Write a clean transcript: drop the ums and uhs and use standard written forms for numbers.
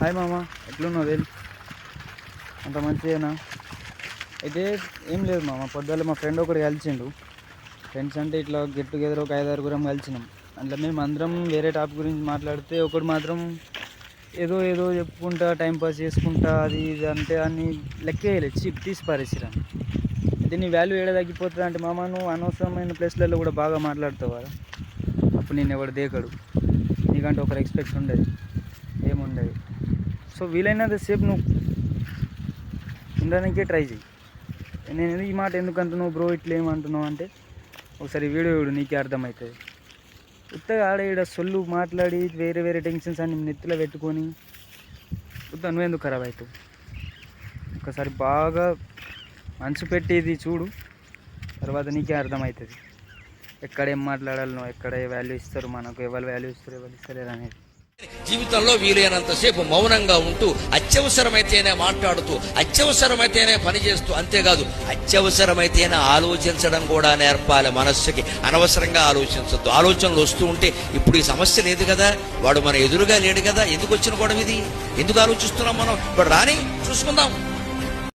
Hi మామ, ఎట్లున్నావు? వేలు అంత మంచిదేనా? అయితే ఏం లేదు మామ, పొద్దున్న మా ఫ్రెండ్ ఒకటి కలిసిండు. ఫ్రెండ్స్ అంటే ఇట్లా గెట్ టుగెదర్ ఒక 5-6 కలిసినాం. అందులో మేము అందరం వేరే టాపిక్ గురించి మాట్లాడితే ఒకడు మాత్రం ఏదో ఏదో చెప్పుకుంటా టైంపాస్ చేసుకుంటా అది ఇది అంటే అని లెక్కేయలేదు, చిప్ తీసి పారేసిరాను. అయితే నీ వాల్యూ ఏడ తగ్గిపోతుంది అంటే మామ, నువ్వు అనవసరమైన ప్లేస్లలో కూడా బాగా మాట్లాడుతావు కదా, అప్పుడు నేను ఎవడు దేకడు, నీకంటే ఒక రెస్పెక్ట్ ఉండదు, ఏముండదు. సో వీలైనంత సేపు నువ్వు ఉండడానికే ట్రై చేయి. నేను ఈ మాట ఎందుకంటే నువ్వు బ్రో ఇట్లా ఏమంటున్నావు అంటే, ఒకసారి వీడియో చూడు, నీకే అర్థమవుతుంది. ఉత్తగా ఆడ ఈడ సొల్లు మాట్లాడి వేరే వేరే టెన్షన్స్ అన్ని నెత్తిలో పెట్టుకొని నువ్వెందుకు ఖరాబ్ అవుతావు? ఒకసారి బాగా మనసు పెట్టి ఇది చూడు, తర్వాత నీకే అర్థమవుతుంది ఎక్కడ ఏం మాట్లాడాలనో, ఎక్కడ ఏ వాల్యూ ఇస్తారు మనకు, ఎవరు వాల్యూ ఇస్తారు ఎవరు ఇస్తలేరు అనేది. జీవితంలో వీలైనంతసేపు మౌనంగా ఉంటూ అత్యవసరమైతేనే మాట్లాడుతూ అత్యవసరమైతేనే పనిచేస్తూ, అంతేకాదు అత్యవసరమైతేనే ఆలోచించడం కూడా నేర్పాలి. మనస్సుకి అనవసరంగా ఆలోచించద్దు. ఆలోచనలు వస్తూ ఉంటే ఇప్పుడు ఈ సమస్య లేదు కదా, వాడు మన ఎదురుగా లేడు కదా, ఎందుకు వచ్చిన గొడవ ఇది, ఎందుకు ఆలోచిస్తున్నాం మనం, ఇప్పుడు రాని చూసుకుందాం.